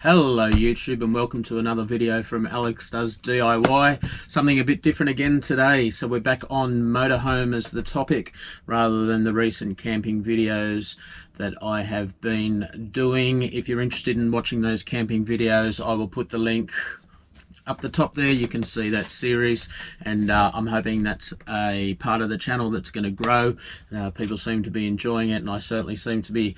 Hello YouTube, and welcome to another video from Alex Does DIY. Something a bit different again today. So we're back on motorhome as the topic rather than the recent camping videos that I have been doing. If you're interested in watching those camping videos, I will put the link up the top there. You can see that series, and I'm hoping that's a part of the channel that's going to grow. People seem to be enjoying it, and I certainly seem to be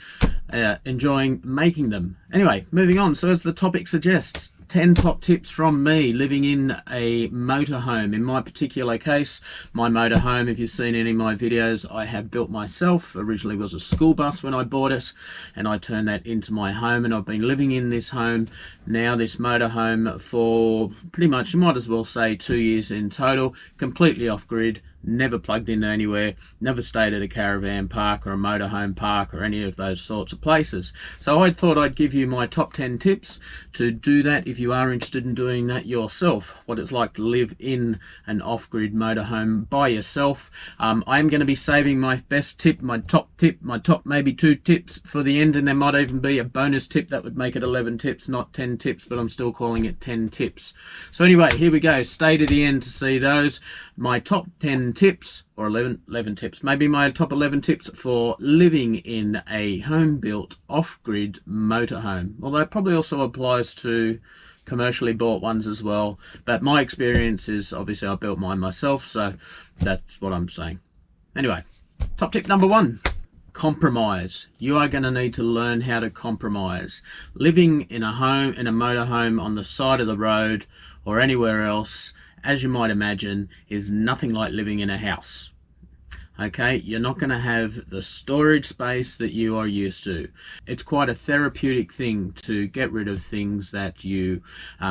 enjoying making them. Anyway, moving on. So as the topic suggests, 10 top tips from me living in a motorhome. In my particular case, my motorhome, if you've seen any of my videos, I have built myself. Originally was a school bus when I bought it, and I turned that into my home, and I've been living in this home now, this motorhome, for pretty much, you might as well say 2 years in total. Completely off grid, never plugged in anywhere, never stayed at a caravan park or a motorhome park or any of those sorts of places. So I thought I'd give you my top 10 tips to do that if you are interested in doing that yourself, what it's like to live in an off-grid motorhome by yourself. I'm going to be saving my best tip, my top maybe 2 tips for the end, and there might even be a bonus tip that would make it 11 tips, not 10 tips, but I'm still calling it 10 tips. So anyway, here we go. Stay to the end to see those. My top 10 tips, or 11 tips, maybe my top 11 tips for living in a home-built off-grid motorhome. Although it probably also applies to commercially bought ones as well, but my experience is, obviously I built mine myself, so that's what I'm saying. Anyway, top tip number 1. Compromise. You are going to need to learn how to compromise. Living in a home, in a motorhome on the side of the road or anywhere else, as you might imagine, is nothing like living in a house. Okay, you're not going to have the storage space that you are used to. It's quite a therapeutic thing to get rid of things that you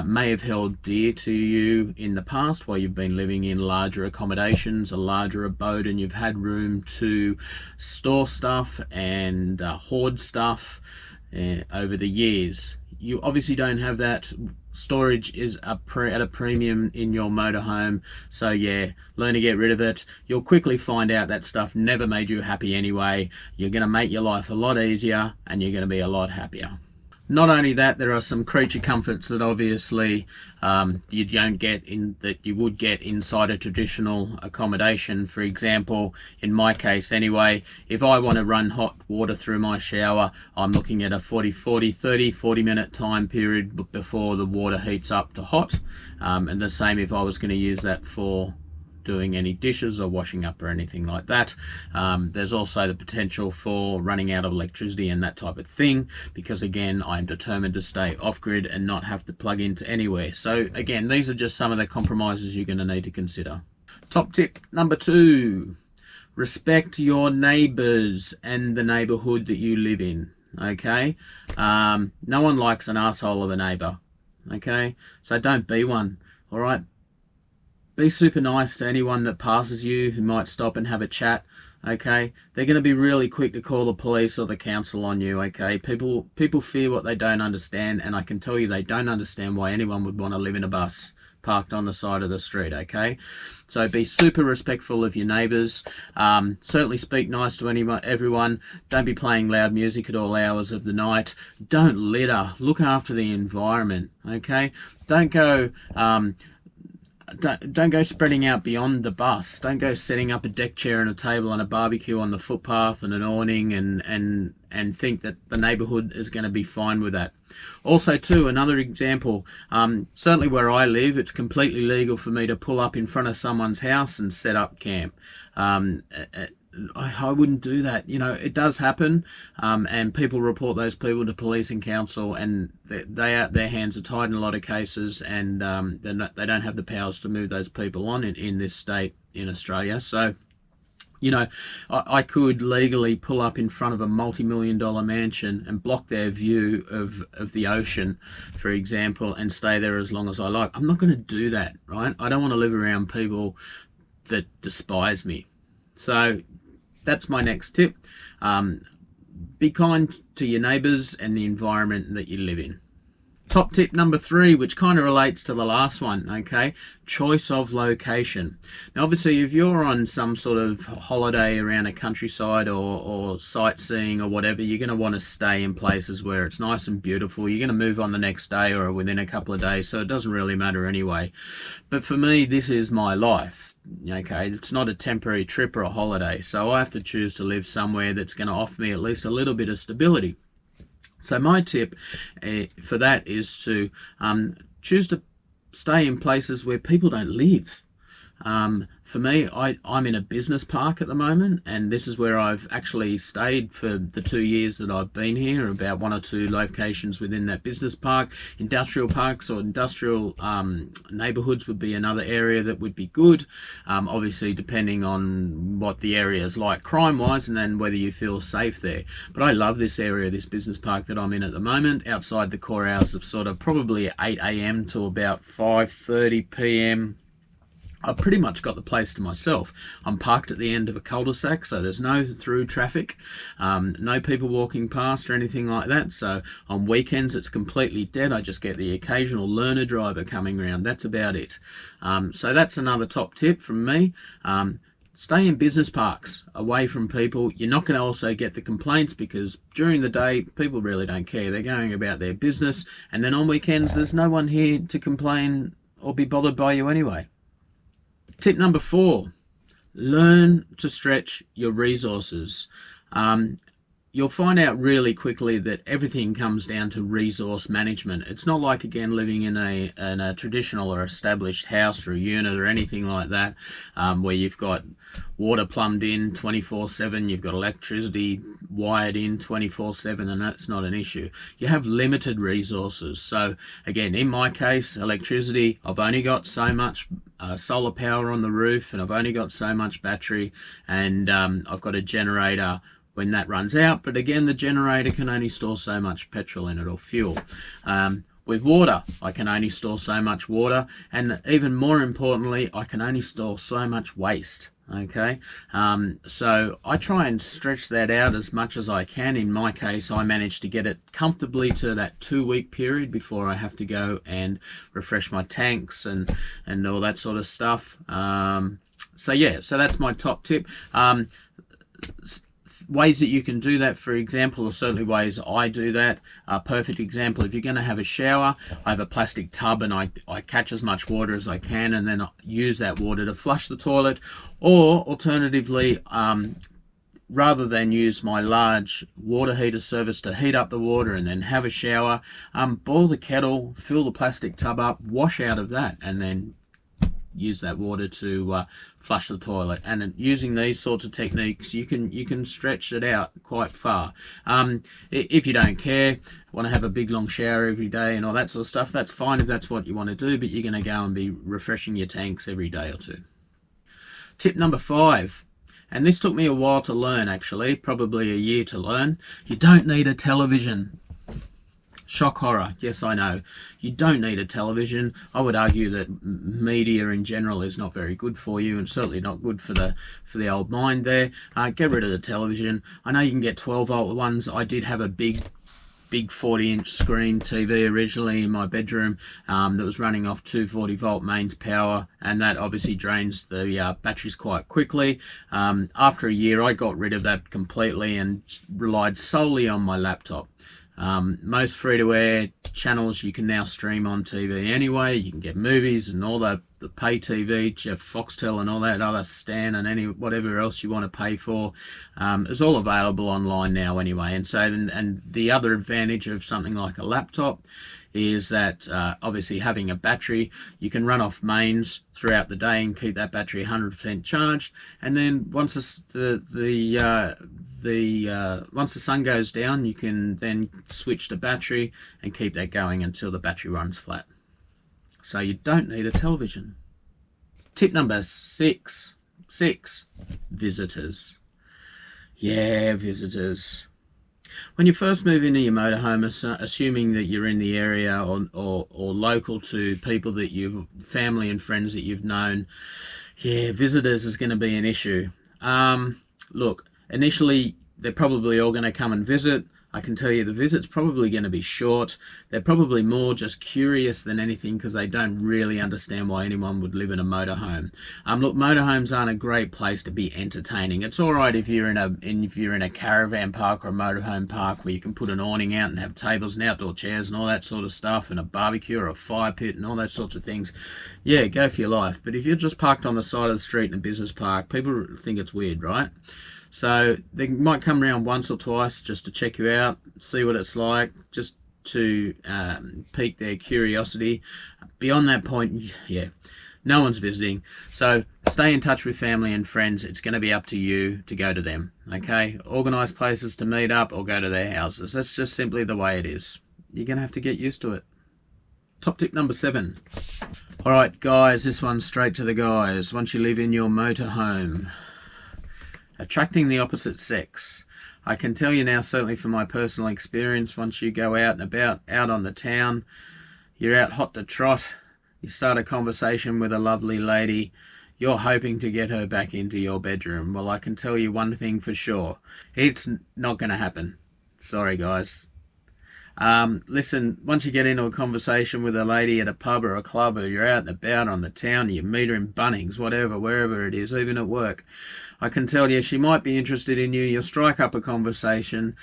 may have held dear to you in the past while you've been living in larger accommodations, a larger abode, and you've had room to store stuff and hoard stuff over the years. You obviously don't have that. Storage is at a premium in your motorhome, so yeah, learn to get rid of it. You'll quickly find out that stuff never made you happy anyway. You're going to make your life a lot easier, and you're going to be a lot happier. Not only that, there are some creature comforts that obviously you don't get that you would get inside a traditional accommodation. For example, in my case anyway, if I want to run hot water through my shower, I'm looking at a 40 minute time period before the water heats up to hot, and the same if I was going to use that for doing any dishes or washing up or anything like that. There's also the potential for running out of electricity and that type of thing, because again, I'm determined to stay off-grid and not have to plug into anywhere. So again, these are just some of the compromises you're going to need to consider. Top tip number 2, respect your neighbours and the neighbourhood that you live in. Okay, no one likes an asshole of a neighbour. Okay, so don't be one. All right, be super nice to anyone that passes you who might stop and have a chat. Okay, they're going to be really quick to call the police or the council on you. Okay, people fear what they don't understand, and I can tell you they don't understand why anyone would want to live in a bus parked on the side of the street. Okay, so be super respectful of your neighbours. Certainly speak nice to everyone. Don't be playing loud music at all hours of the night. Don't litter. Look after the environment. Okay, don't go don't go spreading out beyond the bus. Don't go setting up a deck chair and a table and a barbecue on the footpath and an awning and think that the neighbourhood is going to be fine with that. Also too, another example, certainly where I live, it's completely legal for me to pull up in front of someone's house and set up camp. I wouldn't do that. You know, it does happen, and people report those people to police and council, and their hands are tied in a lot of cases, and they don't have the powers to move those people on in this state in Australia. So, you know, I could legally pull up in front of a multi-million-dollar mansion and block their view of the ocean, for example, and stay there as long as I like. I'm not going to do that, right? I don't want to live around people that despise me. So that's my next tip. Be kind to your neighbours and the environment that you live in. Top tip number 3, which kind of relates to the last one, okay? Choice of location. Now, obviously, if you're on some sort of holiday around a countryside or sightseeing or whatever, you're going to want to stay in places where it's nice and beautiful. You're going to move on the next day or within a couple of days, so it doesn't really matter anyway. But for me, this is my life. Okay, it's not a temporary trip or a holiday, so I have to choose to live somewhere that's going to offer me at least a little bit of stability. So my tip for that is to choose to stay in places where people don't live. For me, I'm in a business park at the moment, and this is where I've actually stayed for the 2 years that I've been here, about 1 or 2 locations within that business park. Industrial parks or industrial neighbourhoods would be another area that would be good, obviously depending on what the area is like crime-wise and then whether you feel safe there. But I love this area, this business park that I'm in at the moment, outside the core hours of sort of probably 8 a.m. to about 5:30 p.m. I've pretty much got the place to myself. I'm parked at the end of a cul-de-sac, so there's no through traffic, no people walking past or anything like that. So on weekends it's completely dead. I just get the occasional learner driver coming around. That's about it. So that's another top tip from me. Stay in business parks, away from people. You're not going to also get the complaints, because during the day people really don't care. They're going about their business, and then on weekends there's no one here to complain or be bothered by you anyway. Tip number 4, learn to stretch your resources. You'll find out really quickly that everything comes down to resource management. It's not like, again, living in a traditional or established house or a unit or anything like that, where you've got water plumbed in 24/7, you've got electricity wired in 24/7, and that's not an issue. You have limited resources. So again, in my case, electricity, I've only got so much solar power on the roof, and I've only got so much battery, and I've got a generator when that runs out. But again, the generator can only store so much petrol in it, or fuel. With water, I can only store so much water, and even more importantly, I can only store so much waste. Okay, so I try and stretch that out as much as I can. In my case, I managed to get it comfortably to that 2-week period before I have to go and refresh my tanks and all that sort of stuff. So yeah, so that's my top tip. Ways that you can do that, for example, or certainly ways I do that. A perfect example, if you're going to have a shower, I have a plastic tub, and I catch as much water as I can, and then I use that water to flush the toilet. Or alternatively, rather than use my large water heater service to heat up the water and then have a shower, boil the kettle, fill the plastic tub up, wash out of that, and then use that water to flush the toilet. And using these sorts of techniques, you can stretch it out quite far. If you don't care, want to have a big long shower every day and all that sort of stuff, that's fine if that's what you want to do, but you're going to go and be refreshing your tanks every day or two. Tip number 5, and this took me a while to learn, actually, probably a year to learn. You don't need a television. Shock horror. Yes, I know. You don't need a television. I would argue that media in general is not very good for you, and certainly not good for the old mind there. Get rid of the television. I know you can get 12-volt ones. I did have a big 40-inch screen TV originally in my bedroom that was running off 240-volt mains power, and that obviously drains the batteries quite quickly. After a year, I got rid of that completely and relied solely on my laptop. Most free-to-air channels you can now stream on TV anyway. You can get movies and all the pay TV, Foxtel and all that other Stan and whatever else you want to pay for. It's all available online now anyway. And so, and the other advantage of something like a laptop is that obviously having a battery, you can run off mains throughout the day and keep that battery 100% charged. And then once once the sun goes down, you can then switch to battery and keep that going until the battery runs flat. So you don't need a television. Tip number 6, visitors. Yeah, visitors. When you first move into your motorhome, assuming that you're in the area or local to people that family and friends that you've known, yeah, visitors is going to be an issue. Look, initially they're probably all going to come and visit. I can tell you the visit's probably going to be short. They're probably more just curious than anything because they don't really understand why anyone would live in a motorhome. Look, motorhomes aren't a great place to be entertaining. It's all right if you're in a caravan park or a motorhome park where you can put an awning out and have tables and outdoor chairs and all that sort of stuff, and a barbecue or a fire pit and all those sorts of things. Yeah, go for your life. But if you're just parked on the side of the street in a business park, people think it's weird, right? So they might come around once or twice just to check you out, see what it's like, just to pique their curiosity. Beyond that point, yeah, no one's visiting. So stay in touch with family and friends. It's going to be up to you to go to them, okay? Organise places to meet up or go to their houses. That's just simply the way it is. You're going to have to get used to it. Top tip number 7. All right, guys, this one's straight to the guys. Once you live in your motorhome, attracting the opposite sex. I can tell you now, certainly from my personal experience, once you go out and about, out on the town, you're out hot to trot, you start a conversation with a lovely lady, you're hoping to get her back into your bedroom. Well, I can tell you one thing for sure. It's not going to happen. Sorry, guys. Listen, once you get into a conversation with a lady at a pub or a club, or you're out and about on the town, you meet her in Bunnings, whatever, wherever it is, even at work, I can tell you she might be interested in you. You'll strike up a conversation.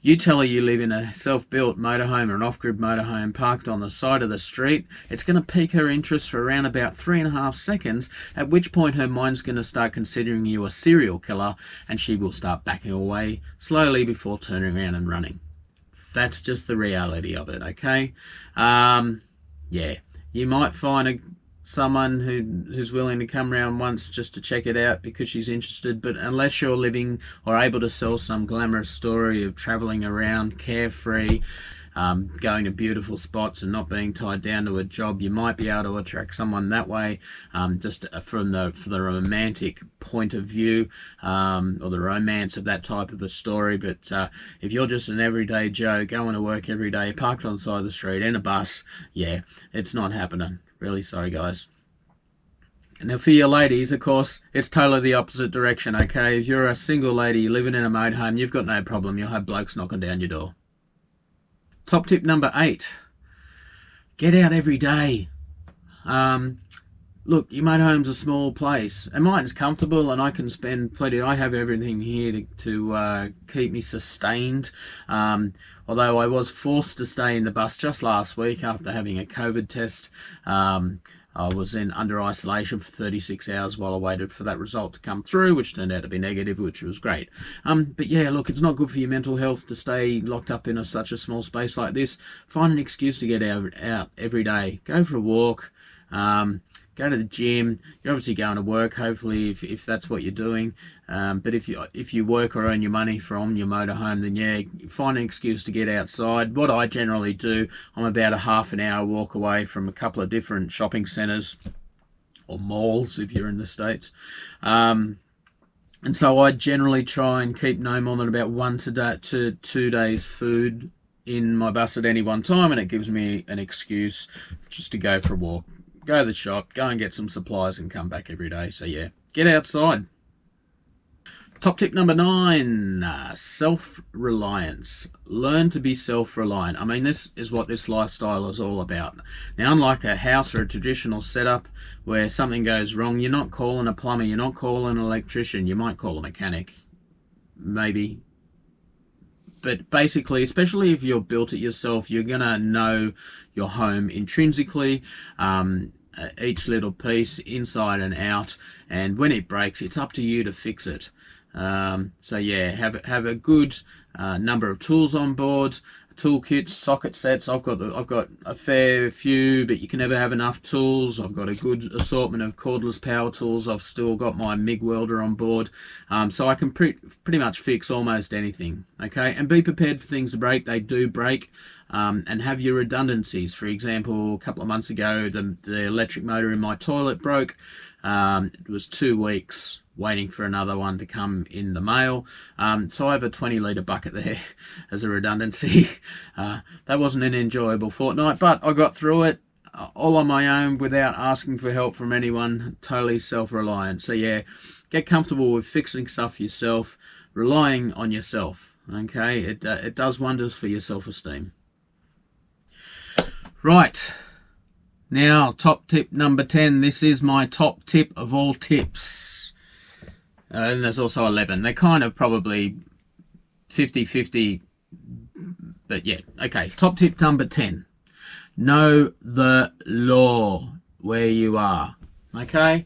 You tell her you live in a self-built motorhome or an off-grid motorhome parked on the side of the street. It's going to pique her interest for around about 3.5 seconds, at which point her mind's going to start considering you a serial killer, and she will start backing away slowly before turning around and running. That's just the reality of it, okay? Yeah, you might find someone who's willing to come around once just to check it out because she's interested, but unless you're living or able to sell some glamorous story of traveling around carefree, going to beautiful spots and not being tied down to a job, you might be able to attract someone that way, just from the romantic point of view, or the romance of that type of a story. But if you're just an everyday Joe going to work every day, parked on the side of the street in a bus, yeah, it's not happening. Really sorry, guys. Now for your ladies, of course, it's totally the opposite direction, okay? If you're a single lady living in a motorhome, you've got no problem. You'll have blokes knocking down your door. Top tip number 8. Get out every day. Look, your motorhome's a small place, and mine's comfortable, and I can spend plenty. I have everything here to keep me sustained. Although I was forced to stay in the bus just last week after having a COVID test. I was under isolation for 36 hours while I waited for that result to come through, which turned out to be negative, which was great. But yeah, look, it's not good for your mental health to stay locked up in such a small space like this. Find an excuse to get out every day. Go for a walk. Go to the gym. You're obviously going to work, hopefully, if that's what you're doing. But if you work or earn your money from your motorhome, then yeah, find an excuse to get outside. What I generally do, I'm about a half an hour walk away from a couple of different shopping centres or malls if you're in the States. And so I generally try and keep no more than about 1 to 2 days food in my bus at any one time, and it gives me an excuse just to go for a walk. Go to the shop, go and get some supplies and come back every day. So yeah, get outside. Top tip number 9, self-reliance. Learn to be self-reliant. I mean, this is what this lifestyle is all about. Now, unlike a house or a traditional setup where something goes wrong, you're not calling a plumber, you're not calling an electrician, you might call a mechanic, maybe. But basically, especially if you're built it yourself, you're going to know your home intrinsically, each little piece inside and out, and when it breaks, it's up to you to fix it. So yeah, have a good number of tools on board, toolkits, socket sets. I've got a fair few, but you can never have enough tools. I've got a good assortment of cordless power tools. I've still got my MIG welder on board, so I can pretty much fix almost anything. Okay, and be prepared for things to break. They do break. And have your redundancies. For example, a couple of months ago, the electric motor in my toilet broke. It was 2 weeks waiting for another one to come in the mail. So I have a 20-litre bucket there as a redundancy. That wasn't an enjoyable fortnight, but I got through it all on my own without asking for help from anyone. Totally self-reliant. So yeah, get comfortable with fixing stuff yourself, relying on yourself. Okay, it does wonders for your self-esteem. Right, now top tip number 10. This is my top tip of all tips. And there's also 11. They're kind of probably 50-50, but yeah. Okay, top tip number 10. Know the law where you are. Okay,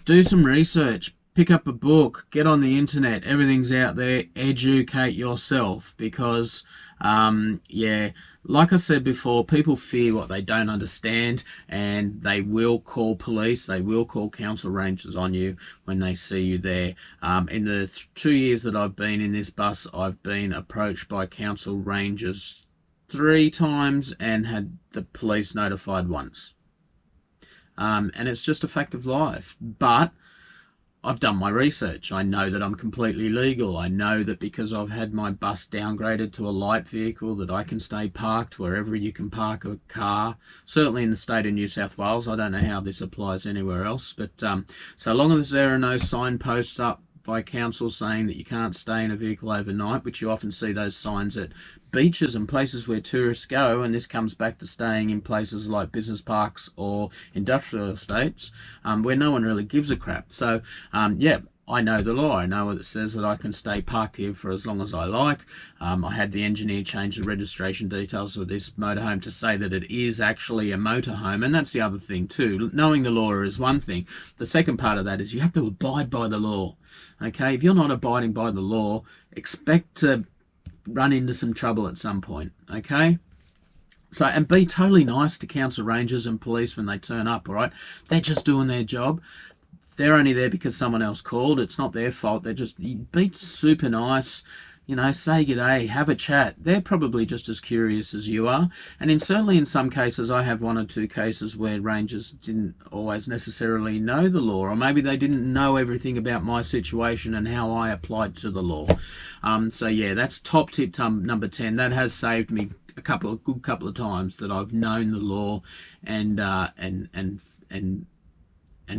do some research. Pick up a book, get on the internet, everything's out there. Educate yourself, because yeah, like I said before, people fear what they don't understand, and they will call police, they will call council rangers on you when they see you there. In the 2 years that I've been in this bus, I've been approached by council rangers 3 times and had the police notified once. And it's just a fact of life. But I've done my research. I know that I'm completely legal. I know that because I've had my bus downgraded to a light vehicle, that I can stay parked wherever you can park a car. Certainly in the state of New South Wales. I don't know how this applies anywhere else. But so long as there are no signposts up by council saying that you can't stay in a vehicle overnight, which you often see those signs at beaches and places where tourists go, and this comes back to staying in places like business parks or industrial estates, where no one really gives a crap. So yeah, I know the law. I know what it says, that I can stay parked here for as long as I like. I had the engineer change the registration details of this motorhome to say that it is actually a motorhome, and that's the other thing too. Knowing the law is one thing. The second part of that is you have to abide by the law. Okay, if you're not abiding by the law, expect to run into some trouble at some point. Okay, so, and be totally nice to council rangers and police when they turn up. All right, they're just doing their job. They're only there because someone else called. It's not their fault. They're just, be super nice, you know, say good day, have a chat. They're probably just as curious as you are. And certainly in some cases, I have 1 or 2 cases where rangers didn't always necessarily know the law, or maybe they didn't know everything about my situation and how I applied to the law. So yeah, that's top tip number 10. That has saved me a good couple of times, that I've known the law and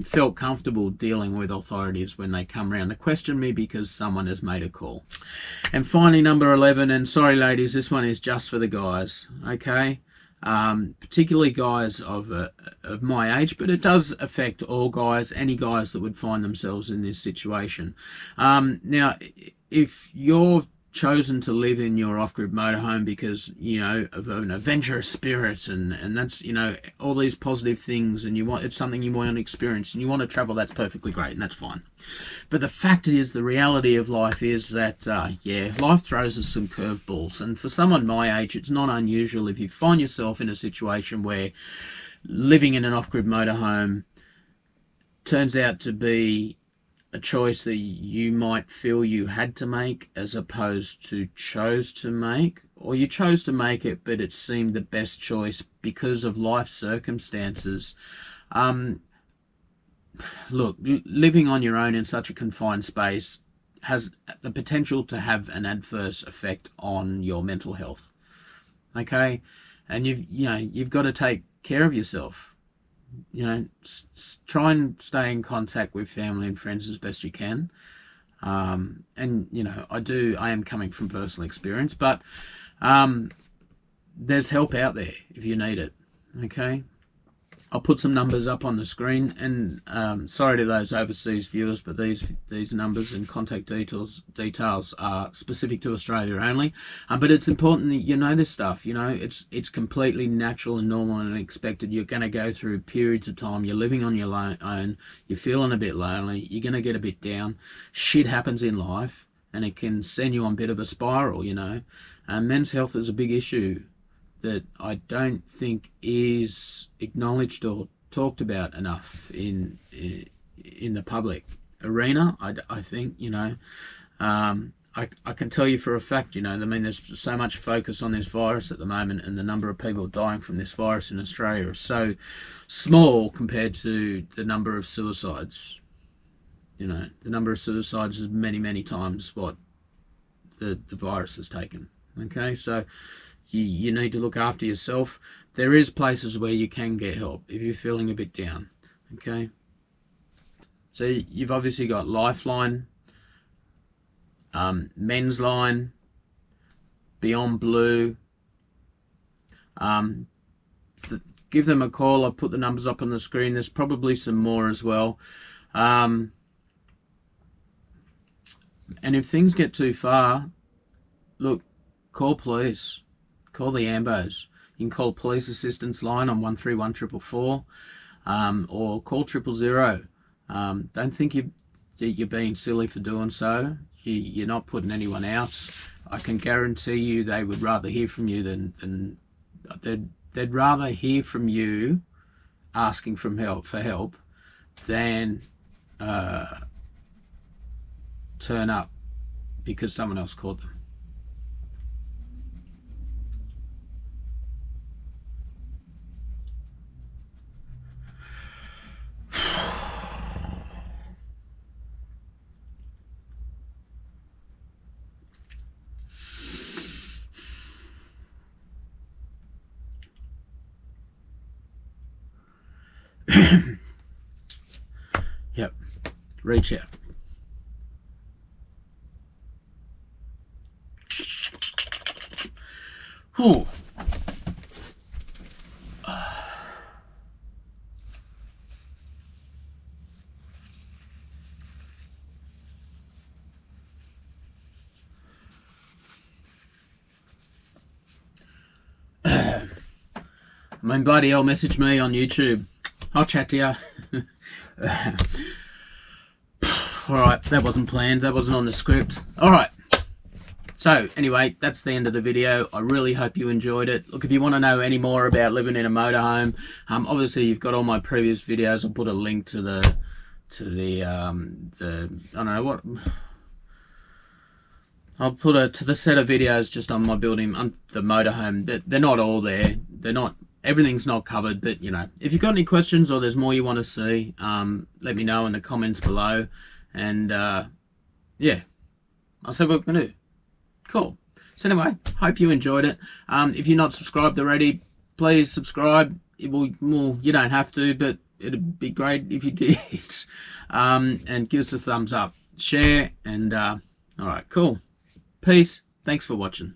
felt comfortable dealing with authorities when they come around to question me because someone has made a call. And finally, number 11, and sorry ladies, this one is just for the guys, okay? Particularly guys of my age, but it does affect all guys, any guys that would find themselves in this situation. Now, if you're chosen to live in your off-grid motorhome because, you know, of an adventurous spirit, and that's, you know, all these positive things, and it's something you want to experience and you want to travel, that's perfectly great, and that's fine. But the fact is, the reality of life is that yeah, life throws us some curveballs, and for someone my age, it's not unusual if you find yourself in a situation where living in an off-grid motorhome turns out to be a choice that you might feel you had to make as opposed to chose to make, or you chose to make it but it seemed the best choice because of life circumstances. Look, living on your own in such a confined space has the potential to have an adverse effect on your mental health. Okay, and you've got to take care of yourself. You know, try and stay in contact with family and friends as best you can. And you know, I am coming from personal experience, but there's help out there if you need it. Okay, I'll put some numbers up on the screen, and sorry to those overseas viewers, but these numbers and contact details are specific to Australia only. But it's important that you know this stuff. You know, it's completely natural and normal and expected. You're going to go through periods of time. You're living on your own. You're feeling a bit lonely. You're going to get a bit down. Shit happens in life, and it can send you on a bit of a spiral. You know, men's health is a big issue that I don't think is acknowledged or talked about enough in the public arena. I think, you know, I can tell you for a fact, you know, I mean, there's so much focus on this virus at the moment, and the number of people dying from this virus in Australia is so small compared to the number of suicides. You know, the number of suicides is many times what the virus has taken. Okay, so you need to look after yourself. There is places where you can get help if you're feeling a bit down. Okay, so you've obviously got Lifeline, Men's Line, Beyond Blue. Give them a call. I'll put the numbers up on the screen. There's probably some more as well. And if things get too far, look, call police. Call the ambos. You can call police assistance line on 131 444, or call 000. Don't think you're being silly for doing so. You're not putting anyone out. I can guarantee you they would rather hear from you than they'd rather hear from you asking for help than turn up because someone else called them. Yep, reach out. Whew. I mean, bloody hell, message me on YouTube. I'll chat to you. Alright, that wasn't planned. That wasn't on the script. Alright. So, anyway, that's the end of the video. I really hope you enjoyed it. Look, if you want to know any more about living in a motorhome, obviously you've got all my previous videos. I'll put a link to the I don't know what... I'll put it to the set of videos just on my building, on the motorhome. They're not all there. They're not... Everything's not covered, but, you know, if you've got any questions or there's more you want to see, let me know in the comments below. And, yeah, I'll see what we can do. Cool. So anyway, hope you enjoyed it. If you're not subscribed already, please subscribe. It will, well, you don't have to, but it'd be great if you did. And give us a thumbs up. Share, and, all right, cool. Peace. Thanks for watching.